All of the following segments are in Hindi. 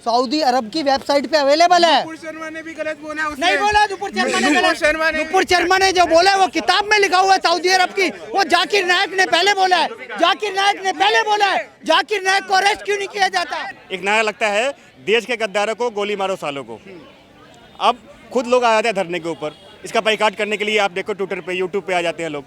सऊदी अरब की वेबसाइट पे अवेलेबल है। नुपुर शर्मा ने भी गलत बोला उसने। नहीं बोला नुपुर शर्मा ने गलत। नुपुर शर्मा ने जो बोला वो किताब में लिखा हुआ है सऊदी अरब की। वो जाकिर नायक ने पहले बोला है। जाकिर नायक ने पहले बोला है। जाकिर नायक को अरेस्ट क्यों नहीं किया जाता? एक नया लगता है देश के गद्दारों को गोली मारो सालों को। अब खुद लोग आ जाते हैं धरने के ऊपर, इसका बाइकाट करने के लिए। आप देखो ट्विटर पे, यूट्यूब पे आ जाते हैं लोग।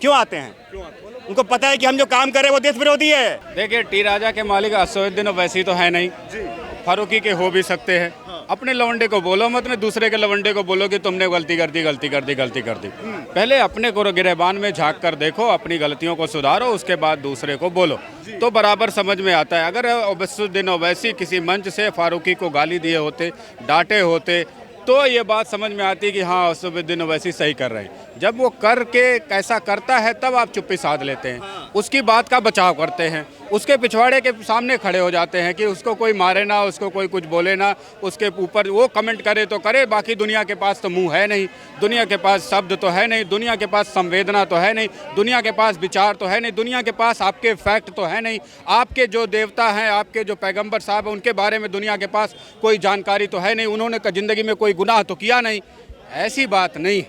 क्यों आते हैं? उनको पता है कि हम जो काम कर रहे हैं वो देश विरोधी है। देखिए, टी राजा के मालिक असदुद्दीन ओवैसी तो है नहीं, फारूकी के हो भी सकते हैं। अपने लवंडे को बोलो मत, नहीं दूसरे के लवंडे को बोलो कि तुमने गलती कर दी। पहले अपने को गिरेबान में झांक कर देखो, अपनी गलतियों को सुधारो, उसके बाद दूसरे को बोलो तो बराबर समझ में आता है। अगर असदुद्दीन ओवैसी किसी मंच से फारूकी को गाली दिए होते, डांटे होते, तो ये बात समझ में आती कि हाँ असदुद्दीन ओवैसी सही कर रहे हैं। जब वो करके कैसा करता है तब आप चुप्पी साध लेते हैं, उसकी बात का बचाव करते हैं, उसके पिछवाड़े के सामने खड़े हो जाते हैं कि उसको कोई मारे ना, उसको कोई कुछ बोले ना, उसके ऊपर वो कमेंट करे तो करे। बाकी दुनिया के पास तो मुंह है नहीं, दुनिया के पास शब्द तो है नहीं, दुनिया के पास संवेदना तो है नहीं, दुनिया के पास विचार तो है नहीं, दुनिया के पास आपके फैक्ट तो है नहीं। आपके जो देवता हैं, आपके जो पैगंबर साहब हैं, उनके बारे में दुनिया के पास कोई जानकारी तो है नहीं, उन्होंने ज़िंदगी में कोई गुनाह तो किया नहीं। ऐसी बात नहीं।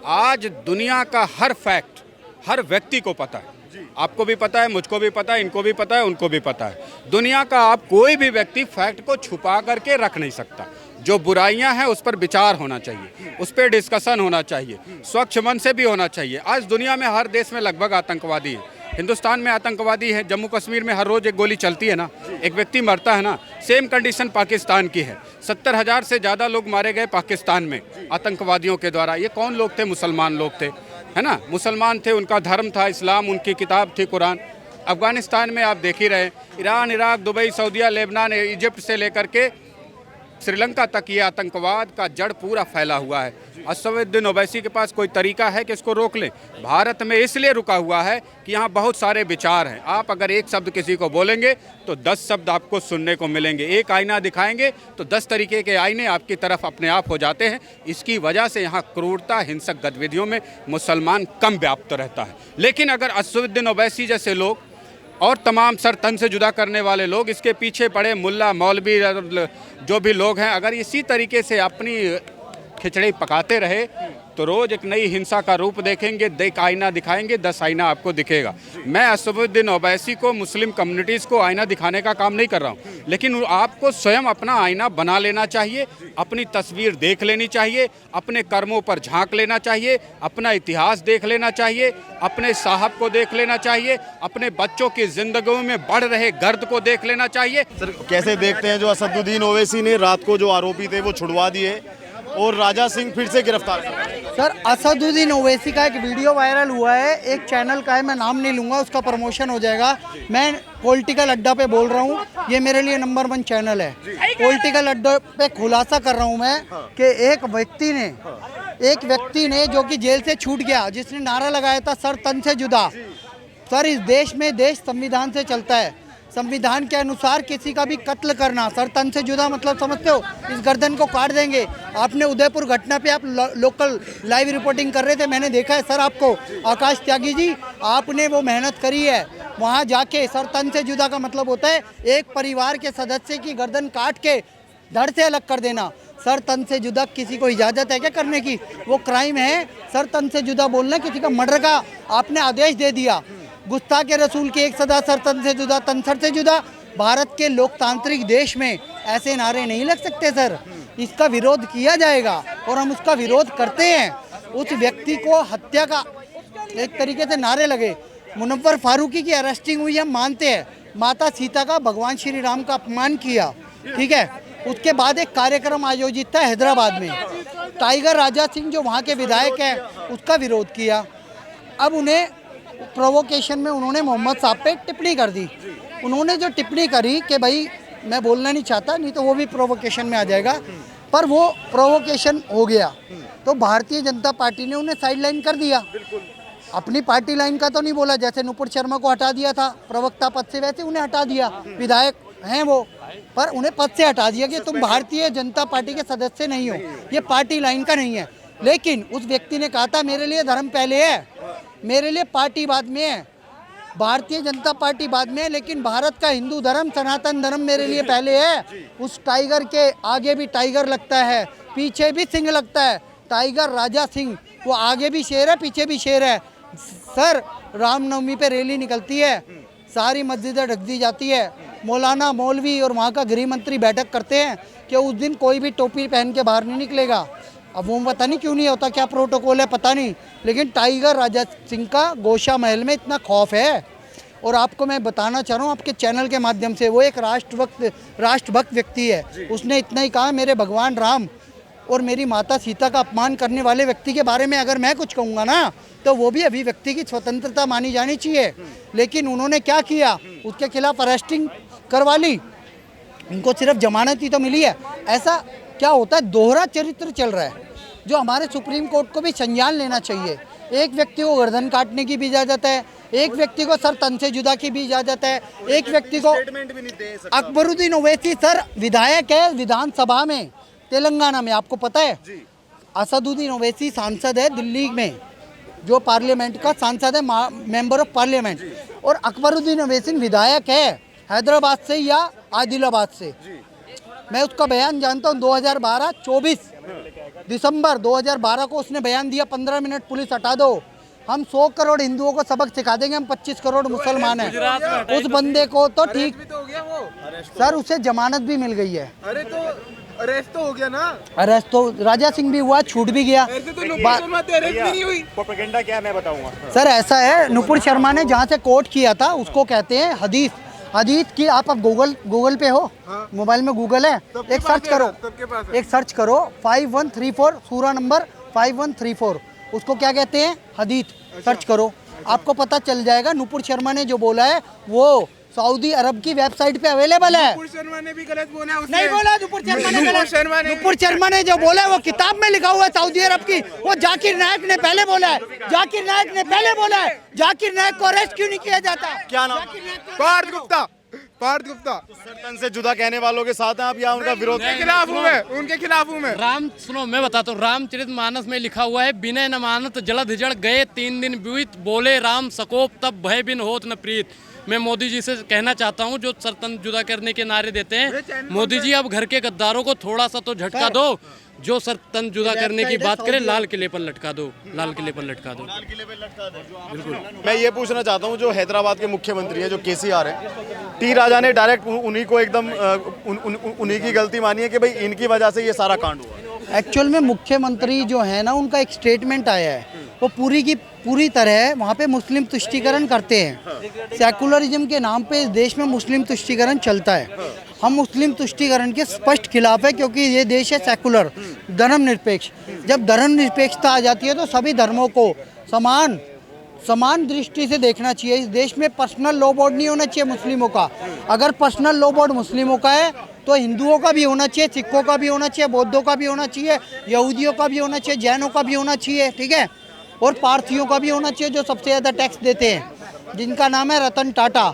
आज दुनिया का हर फैक्ट हर व्यक्ति को पता है। आपको भी पता है, मुझको भी पता है, इनको भी पता है, उनको भी पता है। दुनिया का आप कोई भी व्यक्ति फैक्ट को छुपा करके रख नहीं सकता। जो बुराइयां हैं उस पर विचार होना चाहिए, उस पर डिस्कशन होना चाहिए, स्वच्छ मन से भी होना चाहिए। आज दुनिया में हर देश में लगभग आतंकवादी है। हिंदुस्तान में आतंकवादी है, जम्मू कश्मीर में हर रोज़ एक गोली चलती है ना, एक व्यक्ति मरता है ना। सेम कंडीशन पाकिस्तान की है। 70,000 से ज़्यादा लोग मारे गए पाकिस्तान में आतंकवादियों के द्वारा। ये कौन लोग थे? मुसलमान लोग थे, है ना। मुसलमान थे, उनका धर्म था इस्लाम, उनकी किताब थी कुरान। अफगानिस्तान में आप देख ही रहे, ईरान, इराक, दुबई, सऊदीया, लेबनान, इजिप्ट से लेकर के श्रीलंका तक ये आतंकवाद का जड़ पूरा फैला हुआ है। असदुद्दीन ओवैसी के पास कोई तरीका है कि इसको रोक लें? भारत में इसलिए रुका हुआ है कि यहाँ बहुत सारे विचार हैं। आप अगर एक शब्द किसी को बोलेंगे तो 10 शब्द आपको सुनने को मिलेंगे। एक आईना दिखाएंगे तो 10 तरीके के आईने आपकी तरफ अपने आप हो जाते हैं। इसकी वजह से यहाँ क्रूरता, हिंसक गतिविधियों में मुसलमान कम व्याप्त रहता है। लेकिन अगर असदुद्दीन ओवैसी जैसे लोग और तमाम सर तन से जुदा करने वाले लोग, इसके पीछे पड़े मुल्ला मौलवी जो भी लोग हैं, अगर इसी तरीके से अपनी खिचड़ी पकाते रहे तो रोज़ एक नई हिंसा का रूप देखेंगे। एक आईना दिखाएंगे, 10 आईना आपको दिखेगा। मैं असदुद्दीन ओवैसी को, मुस्लिम कम्युनिटीज़ को आईना दिखाने का काम नहीं कर रहा हूँ, लेकिन आपको स्वयं अपना आईना बना लेना चाहिए, अपनी तस्वीर देख लेनी चाहिए, अपने कर्मों पर झांक लेना चाहिए, अपना इतिहास देख लेना चाहिए, अपने साहब को देख लेना चाहिए, अपने बच्चों की जिंदगियों में बढ़ रहे गर्द को देख लेना चाहिए। सर, कैसे देखते हैं जो असदुद्दीन ओवैसी ने रात को जो आरोपी थे वो छुड़वा दिए और राजा सिंह फिर से गिरफ्तार? सर, असदुद्दीन ओवैसी का एक वीडियो वायरल हुआ है, एक चैनल का है, मैं नाम नहीं लूँगा, उसका प्रमोशन हो जाएगा। मैं पॉलिटिकल अड्डा पे बोल रहा हूँ, ये मेरे लिए नंबर 1 चैनल है। पॉलिटिकल अड्डा पे खुलासा कर रहा हूँ मैं कि एक व्यक्ति ने जो कि जेल से छूट गया, जिसने नारा लगाया था सर तन से जुदा। सर, इस देश में देश संविधान से चलता है। संविधान के अनुसार किसी का भी कत्ल करना, सर तन से जुदा मतलब समझते हो? इस गर्दन को काट देंगे। आपने उदयपुर घटना पे आप लोकल लाइव रिपोर्टिंग कर रहे थे, मैंने देखा है सर आपको। आकाश त्यागी जी, आपने वो मेहनत करी है वहाँ जाके। सर तन से जुदा का मतलब होता है एक परिवार के सदस्य की गर्दन काट के धड़ से अलग कर देना। सर तन से जुदा किसी को इजाज़त है क्या करने की? वो क्राइम है। सर तन से जुदा बोलना, किसी का मर्डर का आपने आदेश दे दिया। गुस्ताखे रसूल की एक सदा सर तन से जुदा, तन सर से जुदा। भारत के लोकतांत्रिक देश में ऐसे नारे नहीं लग सकते सर। इसका विरोध किया जाएगा और हम उसका विरोध करते हैं। उस व्यक्ति को हत्या का एक तरीके से नारे लगे। मुनव्वर फारूकी की अरेस्टिंग हुई, हम मानते हैं। माता सीता का, भगवान श्री राम का अपमान किया, ठीक है। उसके बाद एक कार्यक्रम आयोजित था हैदराबाद में, टाइगर राजा सिंह जो वहाँ के विधायक हैं उसका विरोध किया। अब उन्हें प्रोवोकेशन में उन्होंने मोहम्मद साहब पे टिप्पणी कर दी। उन्होंने जो टिप्पणी करी कि भाई मैं बोलना नहीं चाहता, नहीं तो वो भी प्रोवोकेशन में आ जाएगा, पर वो प्रोवोकेशन हो गया तो भारतीय जनता पार्टी ने उन्हें साइडलाइन कर दिया। अपनी पार्टी लाइन का तो नहीं बोला, जैसे नुपुर शर्मा को हटा दिया था प्रवक्ता पद से, वैसे उन्हें हटा दिया। विधायक हैं वो, पर उन्हें पद से हटा दिया कि तुम भारतीय जनता पार्टी के सदस्य नहीं हो, ये पार्टी लाइन का नहीं है। लेकिन उस व्यक्ति ने कहा था मेरे लिए धर्म पहले है, मेरे लिए पार्टी बाद में है। भारतीय जनता पार्टी बाद में है, लेकिन भारत का हिंदू धर्म सनातन धर्म मेरे लिए पहले है। उस टाइगर के आगे भी टाइगर लगता है, पीछे भी सिंह लगता है। टाइगर राजा सिंह, वो आगे भी शेर है, पीछे भी शेर है। सर, रामनवमी पे रैली निकलती है, सारी मस्जिदें ढक दी जाती है, मौलाना मौलवी और वहाँ का गृह मंत्री बैठक करते हैं कि उस दिन कोई भी टोपी पहन के बाहर नहीं निकलेगा। अब वो पता नहीं क्यों नहीं होता, क्या प्रोटोकॉल है पता नहीं, लेकिन टाइगर राजा सिंह का गोशा महल में इतना खौफ है। और आपको मैं बताना चाह रहा हूँ आपके चैनल के माध्यम से, वो एक राष्ट्रभक्त व्यक्ति है। उसने इतना ही कहा, मेरे भगवान राम और मेरी माता सीता का अपमान करने वाले व्यक्ति के बारे में अगर मैं कुछ कहूँगा ना, तो वो भी अभिव्यक्ति की स्वतंत्रता मानी जानी चाहिए। लेकिन उन्होंने क्या किया, उसके खिलाफ अरेस्टिंग करवा ली, उनको सिर्फ जमानत ही तो मिली है। ऐसा क्या होता है, दोहरा चरित्र चल रहा है, जो हमारे सुप्रीम कोर्ट को भी संज्ञान लेना चाहिए। एक व्यक्ति को गर्दन काटने की भी इजाज़त है, एक व्यक्ति को सर तन से जुदा की भी इजाज़त है, एक व्यक्ति को अकबरुद्दीन ओवैसी सर विधायक है विधानसभा में तेलंगाना में, आपको पता है। असदुद्दीन ओवैसी सांसद है दिल्ली में, जो पार्लियामेंट का सांसद है, मेंबर ऑफ पार्लियामेंट। और अकबरुद्दीन ओवैसी विधायक है हैदराबाद से या आदिलाबाद से। मैं उसका बयान जानता हूँ, 24 दिसंबर 2012 को उसने बयान दिया, 15 मिनट पुलिस हटा दो, हम 100 करोड़ हिंदुओं को सबक सिखा देंगे, हम 25 करोड़ मुसलमान हैं। उस बंदे को तो ठीक सर, उसे जमानत भी मिल गई है। अरे तो अरेस्ट तो हो गया ना, अरेस्ट तो राजा सिंह भी हुआ, छूट भी गया। ऐसे तो अरेस्ट भी नहीं हुई। प्रोपेगेंडा क्या है मैं बताऊंगा। सर ऐसा है, नुपुर शर्मा ने जहाँ से कोट किया था उसको कहते हैं हदीस। हदीस की आप अब गूगल पे हो, मोबाइल में गूगल है, एक सर्च करो, एक सर्च करो 5134 सूरा नंबर 5134, उसको क्या कहते हैं, हदीस। सर्च करो, आपको पता चल जाएगा। नुपुर शर्मा ने जो बोला है वो सऊदी अरब की वेबसाइट पे अवेलेबल है। नुपुर शर्मा ने भी गलत बोला, नहीं बोला नुपुर शर्मा ने गलत। नुपुर शर्मा ने जो बोला है वो किताब में लिखा हुआ है सऊदी अरब की, वो जाकिर नायक ने पहले बोला है। जाकिर नायक ने पहले बोला है। जाकिर नायक को अरेस्ट क्यों नहीं किया जाता? क्या नाम? पार्थ गुप्ता। पार्थ गुप्ता सर्तन से जुदा कहने वालों के साथ हैं आप या उनका विरोध? उनके खिलाफ हूँ मैं, उनके खिलाफ हूँ मैं। राम सुनो, मैं बताता हूँ, रामचरितमानस में लिखा हुआ है, बिना नमानत जलद हिजड़ गए 3 दिन बीत, बोले राम सकोप तब भय बिन होत न प्रीत। मैं मोदी जी से कहना चाहता हूं, जो सर्तन जुदा करने के नारे देते हैं, मोदी जी अब घर के गद्दारों को थोड़ा सा तो झटका दो। जो सर्तन जुदा करने की बात करे, लाल किले पर लटका दो, लाल किले पर लटका दो, लाल किले पे लटका दो। बिल्कुल। मैं ये पूछना चाहता हूँ, जो हैदराबाद के मुख्यमंत्री हैं, जो केसीआर हैं, टी राजा ने डायरेक्ट उन्हीं को एकदम उन्हीं की गलती मानी है कि भाई इनकी वजह से ये सारा कांड हुआ। एक्चुअल में मुख्यमंत्री जो है ना, उनका एक स्टेटमेंट आया है, वो पूरी की पूरी तरह वहाँ पे मुस्लिम तुष्टीकरण करते हैं। सेकुलरिज्म के नाम पे इस देश में मुस्लिम तुष्टीकरण चलता है। हम मुस्लिम तुष्टीकरण के स्पष्ट खिलाफ है, क्योंकि ये देश है सेकुलर, धर्मनिरपेक्ष। जब धर्मनिरपेक्षता आ जाती है तो सभी धर्मों को समान दृष्टि से देखना चाहिए। इस देश में पर्सनल लॉ बोर्ड नहीं होना चाहिए मुस्लिमों का। अगर पर्सनल लॉ बोर्ड मुस्लिमों का है तो हिंदुओं का भी होना चाहिए, सिखों का भी होना चाहिए, बौद्धों का भी होना चाहिए, यहूदियों का भी होना चाहिए, जैनों का भी होना चाहिए, ठीक है, और पारसियों का भी होना चाहिए, जो सबसे ज़्यादा टैक्स देते हैं, जिनका नाम है रतन टाटा।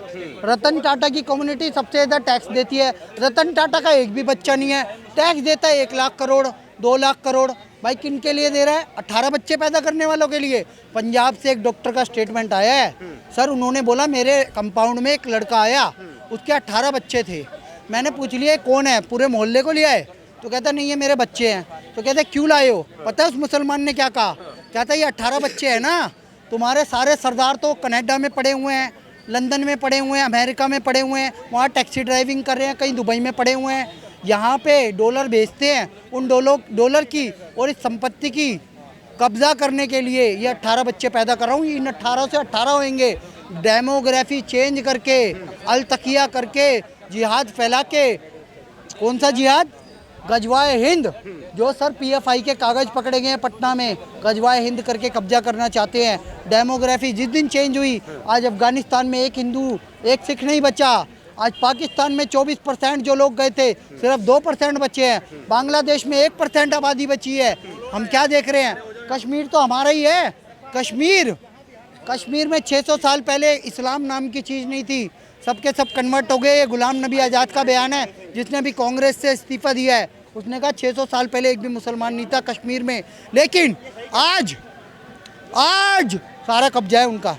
रतन टाटा की कम्युनिटी सबसे ज़्यादा टैक्स देती है। रतन टाटा का एक भी बच्चा नहीं है, टैक्स देता है 1 लाख करोड़, 2 लाख करोड़। भाई किन के लिए दे रहा है? 18 बच्चे पैदा करने वालों के लिए। पंजाब से एक डॉक्टर का स्टेटमेंट आया है सर, उन्होंने बोला मेरे कंपाउंड में एक लड़का आया, उसके 18 बच्चे थे। मैंने पूछ लिया कौन है, पूरे मोहल्ले को लिया है? तो कहता नहीं ये मेरे बच्चे हैं। तो कहते क्यों लाए हो? पता है उस मुसलमान ने क्या कहा? कहता ये 18 बच्चे हैं ना, तुम्हारे सारे सरदार तो कनाडा में पड़े हुए हैं, लंदन में पड़े हुए हैं, अमेरिका में पड़े हुए हैं, वहाँ टैक्सी ड्राइविंग कर रहे हैं, कहीं दुबई में पड़े हुए हैं, यहाँ पे डॉलर बेचते हैं। उन डॉलर की और इस संपत्ति की कब्जा करने के लिए ये 18 बच्चे पैदा कर रहा हूँ। इन 18 से 18 होंगे। डेमोग्राफी चेंज करके, अलतकिया करके, जिहाद फैला के। कौन सा जिहाद? गजवाए हिंद, जो सर पीएफआई के कागज़ पकड़े गए हैं पटना में, गजवाए हिंद करके कब्जा करना चाहते हैं। डेमोग्राफी जिस दिन चेंज हुई, आज अफगानिस्तान में 1 हिंदू 1 सिख नहीं बचा। आज पाकिस्तान में 24% जो लोग गए थे, सिर्फ 2% बचे हैं। बांग्लादेश में 1% आबादी बची है। हम क्या देख रहे हैं? कश्मीर तो हमारा ही है। कश्मीर में 600 साल पहले इस्लाम नाम की चीज़ नहीं थी, सबके सब कन्वर्ट हो गए। ये गुलाम नबी आज़ाद का बयान है, जिसने भी कांग्रेस से इस्तीफा दिया है। उसने कहा 600 साल पहले एक भी मुसलमान नहीं था कश्मीर में, लेकिन आज सारा कब्जा है उनका,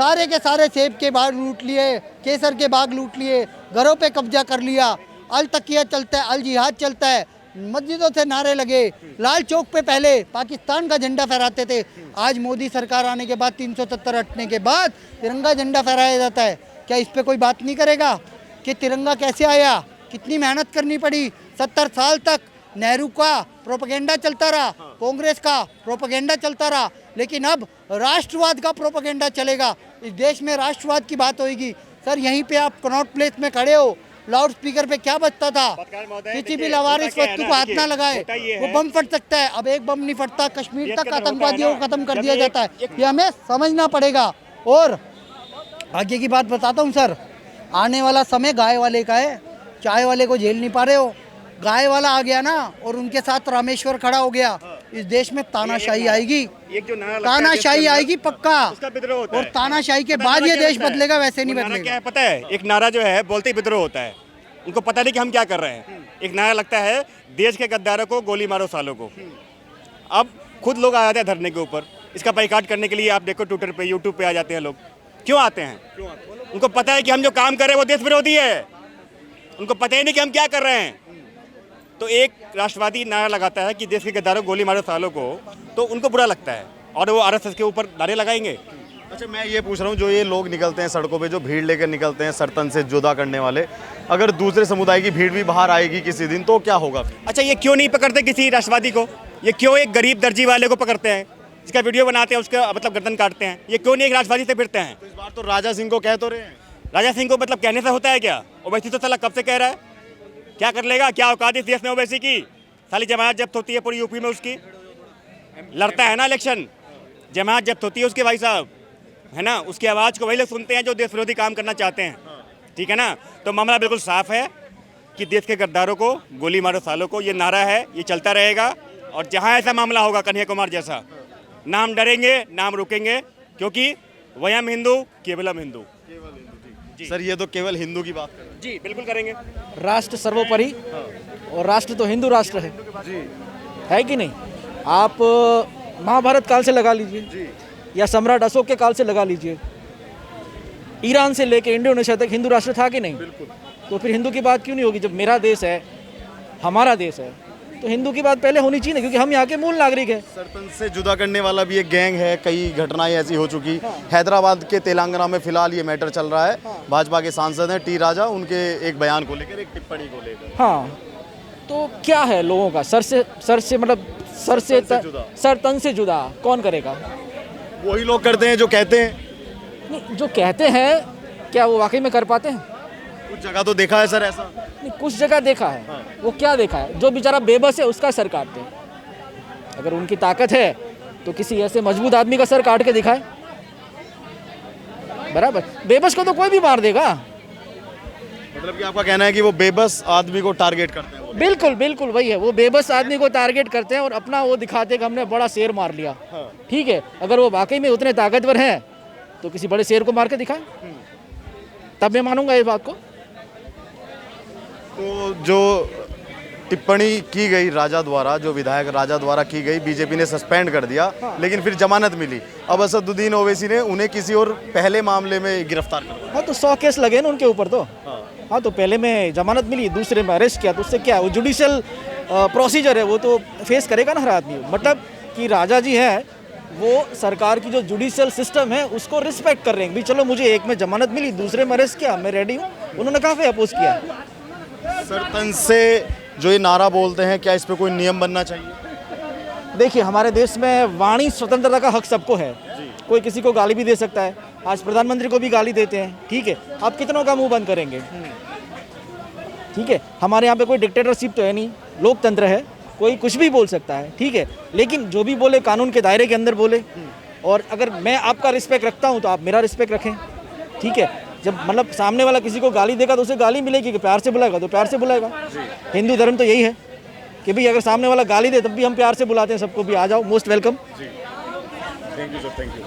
सारे के सारे सेब के बाग लूट लिए, केसर के बाग लूट लिए, घरों पे कब्जा कर लिया, अल तकिया चलता है, अल जिहाद चलता है, मस्जिदों से नारे लगे, लाल चौक पे पहले पाकिस्तान का झंडा फहराते थे, आज मोदी सरकार आने के बाद 370 हटने के बाद तिरंगा झंडा फहराया जाता है। क्या इस पे कोई बात नहीं करेगा कि तिरंगा कैसे आया, कितनी मेहनत करनी पड़ी, 70 साल तक नेहरू का प्रोपेगेंडा चलता रहा, कांग्रेस का प्रोपेगेंडा चलता रहा, लेकिन अब राष्ट्रवाद का प्रोपेगेंडा चलेगा। इस देश में राष्ट्रवाद की बात होगी। सर यहीं पे आप कनॉट प्लेस में खड़े हो, लाउड स्पीकर पे क्या बजता था, किसी भी लवारिस वस्तु को हाथ ना लगाए, वो बम फट सकता है। अब एक बम नहीं फटता, कश्मीर तक आतंकवादियों को खत्म कर दिया जाता है, ये हमें समझना पड़ेगा। और आगे की बात बताता हूँ सर, आने वाला समय गाय वाले का है, चाय वाले को झेल नहीं पा रहे हो, गाय वाला आ गया ना और उनके साथ रामेश्वर खड़ा हो गया, इस देश में तानाशाही आएगी, तानाशाही आएगी पक्का, और तानाशाही के बाद ये देश बदलेगा, वैसे नहीं बदलेगा। क्या है पता है, एक नारा जो है बोलते ही विद्रोह होता है, उनको पता नहीं कि हम क्या कर रहे हैं। एक नारा लगता है देश के गद्दारों को गोली मारो सालों को। अब खुद लोग आ जाते हैं धरने के ऊपर, इसका बाइकाट करने के लिए। आप देखो ट्विटर पे, यूट्यूब पे आ जाते हैं लोग। क्यों आते हैं? उनको पता है कि हम जो काम कर रहे हैं वो देश विरोधी है, उनको पता ही नहीं कि हम क्या कर रहे हैं। तो एक राष्ट्रवादी नारा लगाता है कि देश के गद्दारों गोली मारो सालों को, तो उनको बुरा लगता है और वो आरएसएस के ऊपर नारे लगाएंगे। अच्छा, मैं ये पूछ रहा हूँ, जो ये लोग निकलते हैं सड़कों पे, जो भीड़ लेकर निकलते हैं सरतन से जुदा करने वाले, अगर दूसरे समुदाय की भीड़ भी बाहर आएगी किसी दिन तो क्या होगा? अच्छा, ये क्यों नहीं पकड़ते किसी राष्ट्रवादी को? ये क्यों एक गरीब दर्जी वाले को पकड़ते हैं, इसका वीडियो बनाते हैं, उसका मतलब गर्दन काटते हैं? ये क्यों नहीं एक राष्ट्रवादी से फिरते हैं? तो इस बार तो राजा सिंह को कह तो रहे हैं। राजा सिंह को मतलब कहने से होता है क्या? ओवैसी तो साला कब से कह रहा है, क्या कर लेगा, क्या औकात इस देश में ओवैसी की? साली जमानत जब्त होती है पूरी यूपी में, उसकी लड़ता है ना इलेक्शन, जमानत जब्त होती है उसकी, भाई साहब, है ना? उसकी आवाज़ को वही लोग सुनते हैं जो देश विरोधी काम करना चाहते हैं, ठीक है ना? तो मामला बिल्कुल साफ है कि देश के गद्दारों को गोली मारो सालों को, ये नारा है, ये चलता रहेगा। और जहाँ ऐसा मामला होगा कन्हैया कुमार जैसा, ना हम डरेंगे ना हम रुकेंगे, क्योंकि वयम हिंदू केवलम हिंदू। सर ये तो केवल हिंदू की बात कर रहे हैं। जी बिल्कुल करेंगे। राष्ट्र सर्वोपरि, और राष्ट्र तो हिंदू राष्ट्र है जी, है कि नहीं? आप महाभारत काल से लगा लीजिए या सम्राट अशोक के काल से लगा लीजिए, ईरान से लेके इंडोनेशिया तक हिंदू राष्ट्र था कि नहीं? तो फिर हिंदू की बात क्यों नहीं होगी? जब मेरा देश है, हमारा देश है, तो हिंदू की बात पहले होनी चाहिए ना, क्योंकि हम यहाँ के मूल नागरिक हैं। सरपंच से जुदा करने वाला भी एक गैंग है, कई घटनाएं ऐसी हो चुकी। हैदराबाद के तेलंगाना में फिलहाल ये मैटर चल रहा है। भाजपा के सांसद हैं टी राजा, उनके एक बयान को लेकर, एक टिप्पणी को लेकर। हाँ, तो क्या है लोगों का सर से मतलब सर तन से जुदा कौन करेगा? वही लोग करते हैं जो कहते हैं। नहीं, जो कहते हैं क्या वो वाकई में कर पाते हैं? कुछ जगह तो देखा है सर ऐसा। नहीं, कुछ जगह देखा है। वो क्या देखा है? जो बेचारा बेबस है उसका सर काटते हैं। अगर उनकी ताकत है तो किसी ऐसे मजबूत आदमी का सर काट के दिखाए, बराबर। बेबस को तो कोई भी मार देगा। मतलब कि आपका कहना है कि वो बेबस आदमी को टारगेट करते हैं? बिल्कुल बिल्कुल वही है, वो बेबस आदमी को टारगेट करते हैं और अपना वो दिखाते हैं कि हमने बड़ा शेर मार लिया। ठीक है, अगर वो वाकई में उतने ताकतवर हैं तो किसी बड़े शेर को मार के दिखाएं, तब मैं मानूंगा इस बात को। तो जो टिप्पणी की गई राजा द्वारा, जो विधायक राजा द्वारा की गई, बीजेपी ने सस्पेंड कर दिया, लेकिन फिर जमानत मिली। अब असदुद्दीन ओवैसी ने उन्हें किसी और पहले मामले में गिरफ्तार कर। हाँ, तो 100 केस लगे ना उनके ऊपर तो। हाँ, तो पहले में जमानत मिली, दूसरे में अरेस्ट किया, तो उससे क्या, वो जुडिशियल प्रोसीजर है, वो तो फेस करेगा ना हर आदमी। मतलब कि राजा जी है वो सरकार की जो जुडिशियल सिस्टम है उसको रिस्पेक्ट कर रहे हैं। भी चलो मुझे एक में जमानत मिली, दूसरे में अरेस्ट किया, मैं रेडी हूँ। उन्होंने काफ़ी अपोज किया। सरपंच से जो ये नारा बोलते हैं, क्या इस पे कोई नियम बनना चाहिए? देखिए, हमारे देश में वाणी स्वतंत्रता का हक सबको है। कोई किसी को गाली भी दे सकता है। आज प्रधानमंत्री को भी गाली देते हैं, ठीक है। आप कितनों का मुंह बंद करेंगे? ठीक है, हमारे यहाँ पे कोई डिक्टेटरशिप तो है नहीं, लोकतंत्र है, कोई कुछ भी बोल सकता है, ठीक है। लेकिन जो भी बोले कानून के दायरे के अंदर बोले। और अगर मैं आपका रिस्पेक्ट रखता हूँ तो आप मेरा रिस्पेक्ट रखें, ठीक है। जब मतलब सामने वाला किसी को गाली देगा तो उसे गाली मिलेगी, कि प्यार से बुलाएगा तो प्यार से बुलाएगा। हिंदू धर्म तो यही है कि भाई अगर सामने वाला गाली दे तब भी हम प्यार से बुलाते हैं सबको, भी आ जाओ, most welcome. Thank you sir, thank you.